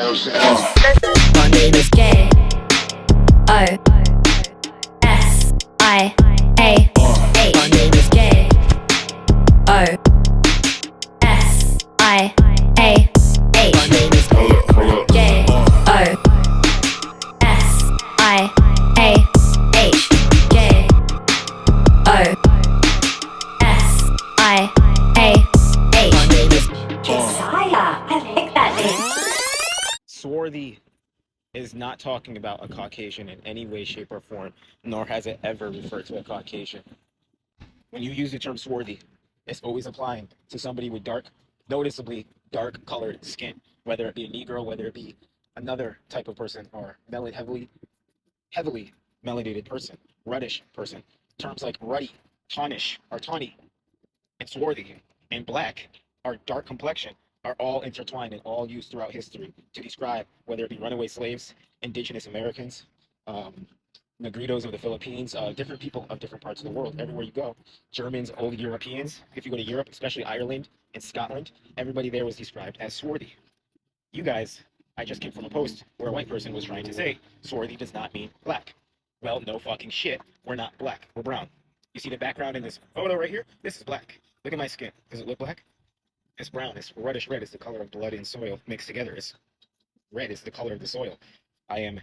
My name is Gay. O-S-I-A-H. My name is Gay. O-S-I-A-H. My name is Gay. O-S-I-A-H. Gay. O-S-I-A-H. My name is Josiah. I like that name. Swarthy is not talking about a Caucasian in any way, shape, or form, nor has it ever referred to a Caucasian. When you use the term swarthy, it's always applying to somebody with noticeably dark colored skin, whether it be a Negro, whether it be another type of person, or heavily melanated person, reddish person. Terms like ruddy, tawnish, or tawny, and swarthy, and black, or dark complexion, are all intertwined and all used throughout history to describe whether it be runaway slaves, indigenous Americans, Negritos of the Philippines, different people of different parts of the world. Everywhere you go, Germans, old Europeans, if you go to Europe, especially Ireland and Scotland, everybody there was described as swarthy. You guys, I just came from a post where a white person was trying to say swarthy does not mean black. Well, no fucking shit. We're not black. We're brown. You see the background in this photo right here? This is black. Look at my skin. Does it look black? It's brown. It's reddish red. It's the color of blood and soil mixed together. It's red. It's the color of the soil. I am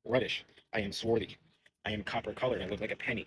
reddish. I am swarthy. I am copper colored. I look like a penny.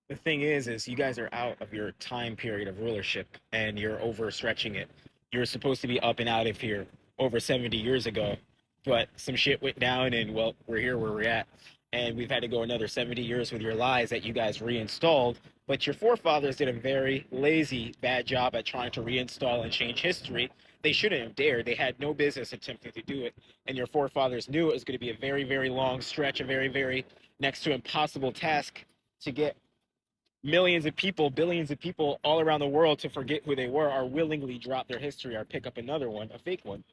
The thing is you guys are out of your time period of rulership and you're overstretching it. You're supposed to be up and out of here over 70 years ago, but some shit went down and, well, we're here where we're at. And we've had to go another 70 years with your lies that you guys reinstalled. But your forefathers did a very lazy, bad job at trying to reinstall and change history. They shouldn't have dared. They had no business attempting to do it. And your forefathers knew it was going to be a very, very long stretch, a very, very next to impossible task to get millions of people, billions of people all around the world to forget who they were, or willingly drop their history or pick up another one, a fake one.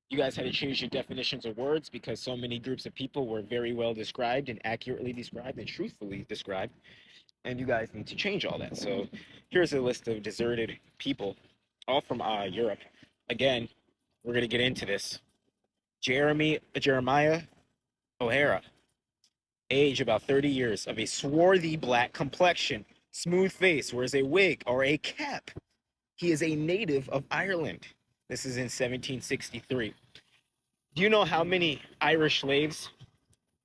You guys had to change your definitions of words because so many groups of people were very well described and accurately described and truthfully described. And you guys need to change all that. So here's a list of deserted people, all from Europe. Again, we're going to get into this. Jeremiah O'Hara, age about 30 years, of a swarthy black complexion, smooth face, wears a wig or a cap. He is a native of Ireland. This is in 1763. Do you know how many Irish slaves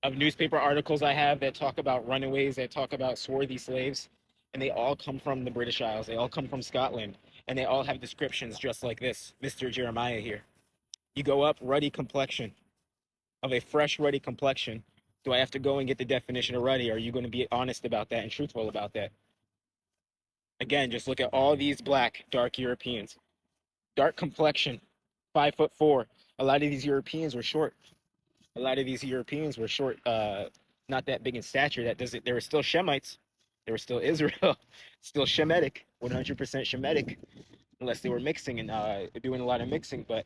of newspaper articles I have that talk about runaways, that talk about swarthy slaves? And they all come from the British Isles. They all come from Scotland. And they all have descriptions just like this, Mr. Jeremiah here. You go up, ruddy complexion, of a fresh, ruddy complexion. Do I have to go and get the definition of ruddy? Are you going to be honest about that and truthful about that? Again, just look at all these black, dark Europeans. Dark complexion, 5'4". A lot of these Europeans were short. Not that big in stature. That doesn't. They were still Shemites. They were still Israel, still Shemitic, 100% Shemitic, unless they were mixing and doing a lot of mixing. But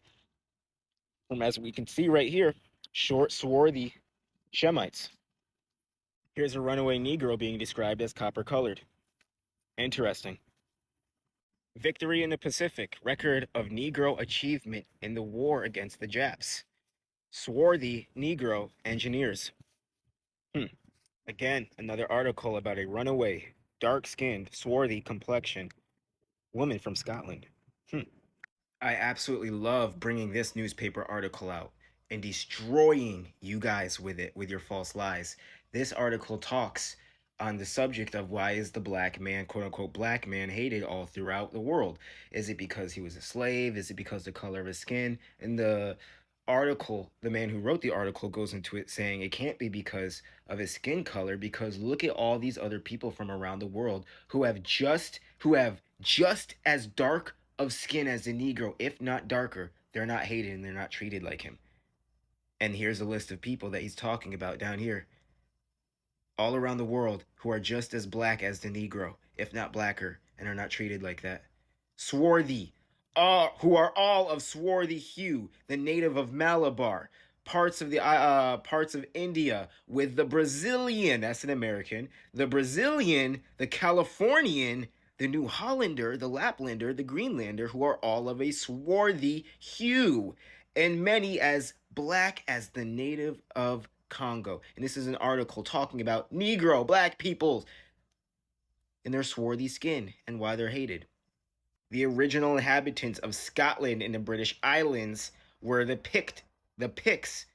from as we can see right here, short, swarthy Shemites. Here's a runaway Negro being described as copper colored. Interesting. Victory in the Pacific, record of Negro achievement in the war against the Japs. Swarthy Negro engineers. Again, another article about a runaway, dark-skinned, swarthy complexion woman from Scotland. I absolutely love bringing this newspaper article out and destroying you guys with it, with your false lies. This article talks on the subject of why is the black man, quote unquote, black man hated all throughout the world. Is it because he was a slave? Is it because of the color of his skin? And the article, the man who wrote the article goes into it saying it can't be because of his skin color, because look at all these other people from around the world who have just as dark of skin as the Negro, if not darker. They're not hated and they're not treated like him. And here's a list of people that he's talking about down here, all around the world, who are just as black as the Negro, if not blacker, and are not treated like that. Swarthy, who are all of swarthy hue, the native of Malabar, parts of India, with the Brazilian, that's an American, the Brazilian, the Californian, the New Hollander, the Laplander, the Greenlander, who are all of a swarthy hue, and many as black as the native of Congo. And this is an article talking about Negro black peoples and their swarthy skin and why they're hated. The original inhabitants of Scotland and the British Islands were the Picts.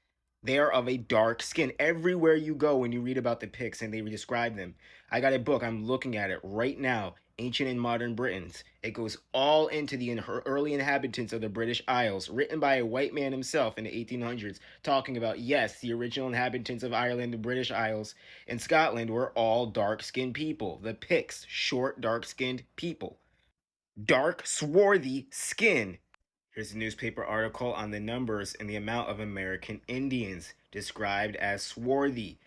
They are of a dark skin. Everywhere you go when you read about the Picts and they describe them. I got a book, I'm looking at it right now, Ancient and Modern Britons. It goes all into the early inhabitants of the British Isles, written by a white man himself in the 1800s, talking about, yes, the original inhabitants of Ireland, the British Isles, and Scotland were all dark-skinned people. The Picts, short, dark-skinned people. Dark, swarthy skin. Here's a newspaper article on the numbers and the amount of American Indians described as swarthy.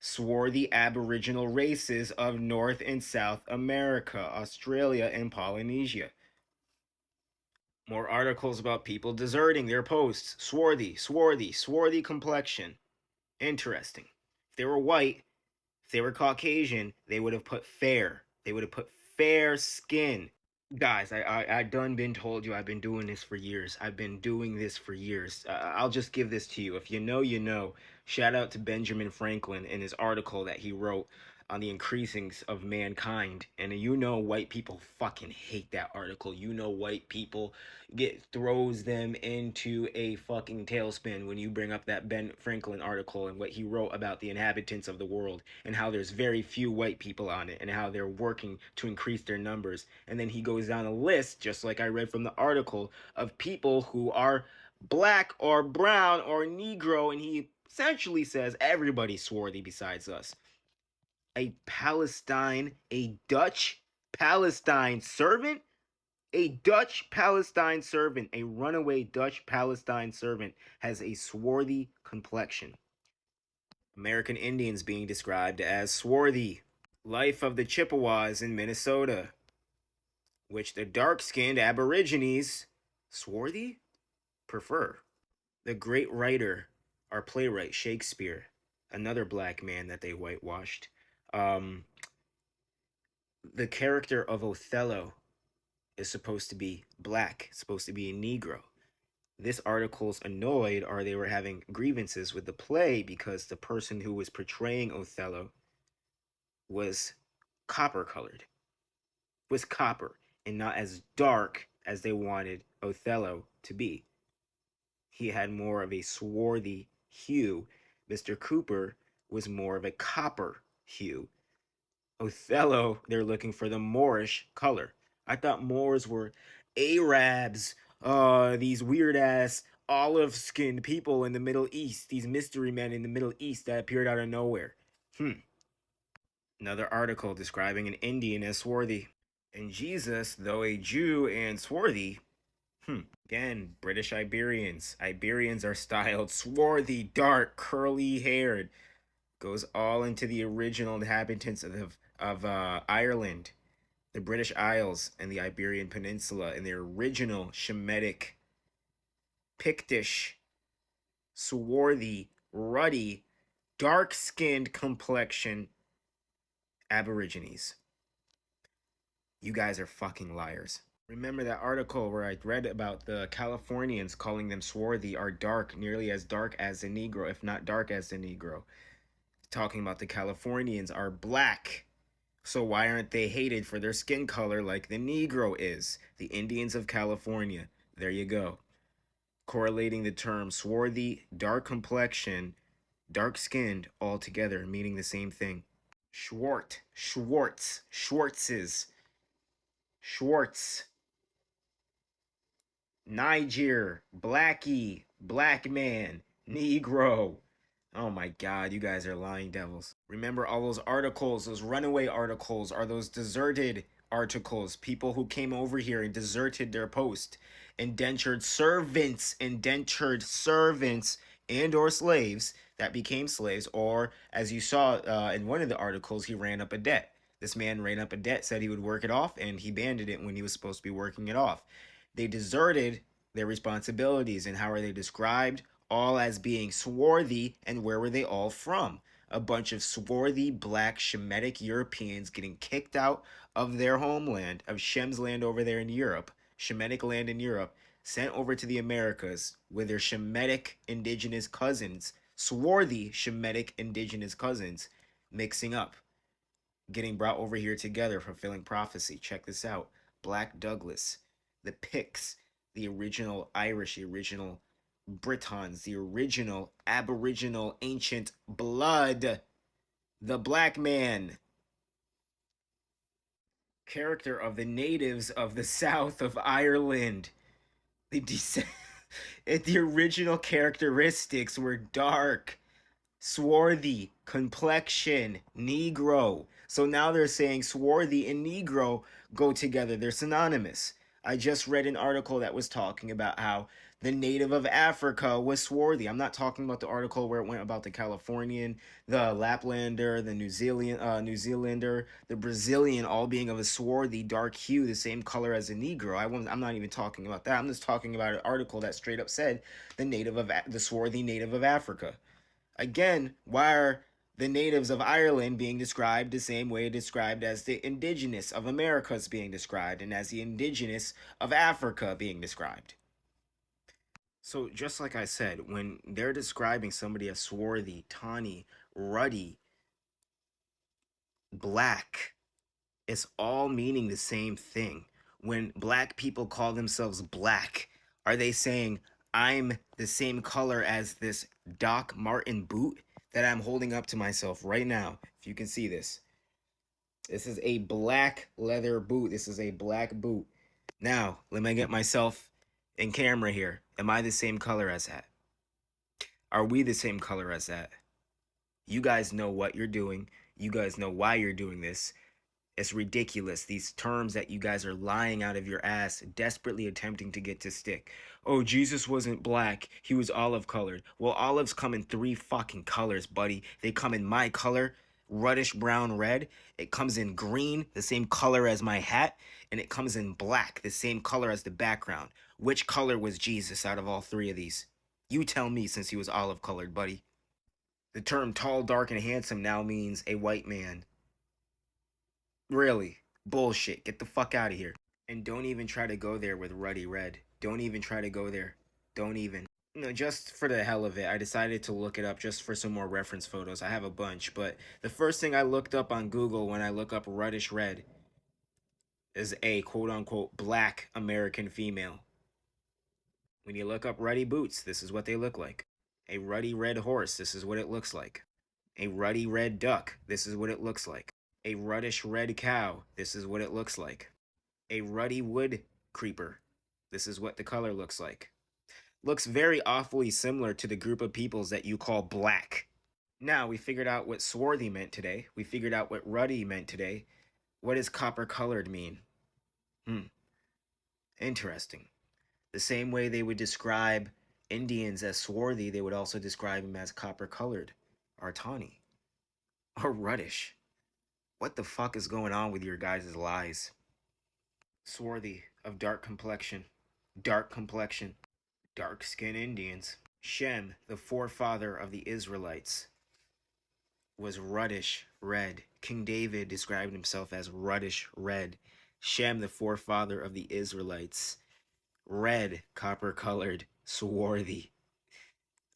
Swarthy Aboriginal races of North and South America, Australia, and Polynesia. More articles about people deserting their posts. Swarthy complexion. Interesting. If they were white, if they were Caucasian, they would have put fair. They would have put fair skin. Guys, I done been told you I've been doing this for years. I've been doing this for years. I'll just give this to you. If you know, you know. Shout out to Benjamin Franklin in his article that he wrote on the increasings of mankind. And you know white people fucking hate that article. You know white people throws them into a fucking tailspin when you bring up that Ben Franklin article and what he wrote about the inhabitants of the world and how there's very few white people on it and how they're working to increase their numbers. And then he goes down a list, just like I read from the article, of people who are black or brown or Negro, and he essentially says everybody's swarthy besides us. A Dutch Palestine servant? A Dutch Palestine servant, a runaway Dutch Palestine servant, has a swarthy complexion. American Indians being described as swarthy. Life of the Chippewas in Minnesota, which the dark-skinned Aborigines, swarthy, prefer. The great writer, our playwright, Shakespeare, another black man that they whitewashed. The character of Othello is supposed to be black, supposed to be a Negro. This article's annoyed, or they were having grievances with the play because the person who was portraying Othello was copper-colored, was copper, and not as dark as they wanted Othello to be. He had more of a swarthy hue. Mr. Cooper was more of a copper hue. Othello, they're looking for the Moorish color. I thought Moors were Arabs, these weird-ass olive-skinned people in the Middle East, these mystery men in the Middle East that appeared out of nowhere. Another article describing an Indian as swarthy. And Jesus, though a Jew and swarthy, again, British Iberians. Iberians are styled swarthy, dark, curly-haired. Goes all into the original inhabitants of Ireland, the British Isles, and the Iberian Peninsula in their original Shemitic, Pictish, swarthy, ruddy, dark-skinned complexion Aborigines. You guys are fucking liars. Remember that article where I read about the Californians calling them swarthy are dark, nearly as dark as the Negro, if not dark as the Negro. Talking about the Californians are black. So why aren't they hated for their skin color like the Negro is? The Indians of California. There you go. Correlating the term swarthy, dark complexion, dark-skinned all together, meaning the same thing. Schwartz, Schwartzes, Schwartz, Niger, Blackie, black man, Negro. Oh my god, you guys are lying devils. Remember all those articles, those runaway articles, are those deserted articles. People who came over here and deserted their post. Indentured servants, and or slaves that became slaves. Or, as you saw in one of the articles, he ran up a debt. This man ran up a debt, said he would work it off, and he abandoned it when he was supposed to be working it off. They deserted their responsibilities. And how are they described? All as being swarthy. And where were they all from? A bunch of swarthy black Shemitic Europeans getting kicked out of their homeland, of Shem's land over there in Europe, Shemitic land in Europe, sent over to the Americas with their Shemitic indigenous cousins, swarthy Shemitic indigenous cousins, mixing up, getting brought over here together, fulfilling prophecy. Check this out. Black Douglas, the Picts, the original Irish, the original Britons, the original Aboriginal ancient blood, the black man, character of the natives of the south of Ireland. The the original characteristics were dark, swarthy, complexion, Negro. So now they're saying swarthy and Negro go together. They're synonymous. I just read an article that was talking about how the native of Africa was swarthy. I'm not talking about the article where it went about the Californian, the Laplander, the New Zealander, the Brazilian, all being of a swarthy dark hue, the same color as a Negro. I'm not even talking about that. I'm just talking about an article that straight up said the swarthy native of Africa. Again, why are the natives of Ireland being described the same way described as the indigenous of Americas being described and as the indigenous of Africa being described? So just like I said, when they're describing somebody as swarthy, tawny, ruddy, black, it's all meaning the same thing. When black people call themselves black, are they saying I'm the same color as this Doc Martin boot that I'm holding up to myself right now? If you can see this. This is a black leather boot. This is a black boot. Now, let me get myself in camera here. Am I the same color as that? Are we the same color as that? You guys know what you're doing. You guys know why you're doing this. It's ridiculous. These terms that you guys are lying out of your ass, desperately attempting to get to stick. Oh, Jesus wasn't black. He was olive colored. Well, olives come in 3 fucking colors, buddy. They come in my color, reddish brown red. It comes in green, the same color as my hat. And it comes in black, the same color as the background. Which color was Jesus out of all 3 of these? You tell me, since he was olive colored, buddy. The term tall, dark, and handsome now means a white man. Really? Bullshit. Get the fuck out of here. And don't even try to go there with ruddy red. Don't even try to go there. Don't even. No, just for the hell of it, I decided to look it up just for some more reference photos. I have a bunch, but the first thing I looked up on Google when I look up reddish red is a quote-unquote black American female. When you look up ruddy boots, this is what they look like. A ruddy red horse, this is what it looks like. A ruddy red duck, this is what it looks like. A ruddish red cow, this is what it looks like. A ruddy wood creeper, this is what the color looks like. Looks very awfully similar to the group of peoples that you call black. Now we figured out what swarthy meant today. We figured out what ruddy meant today. What does copper colored mean? Interesting. The same way they would describe Indians as swarthy, they would also describe them as copper colored, or tawny, or ruddish. What the fuck is going on with your guys' lies? Swarthy, of dark complexion, dark skinned Indians. Shem, the forefather of the Israelites, was ruddish red. King David described himself as ruddish red. Shem, the forefather of the Israelites, red, copper colored, swarthy.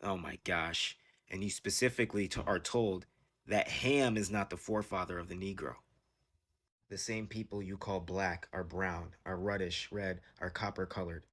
Oh my gosh. And you specifically are told that Ham is not the forefather of the Negro. The same people you call black are brown, are ruddish red, are copper colored.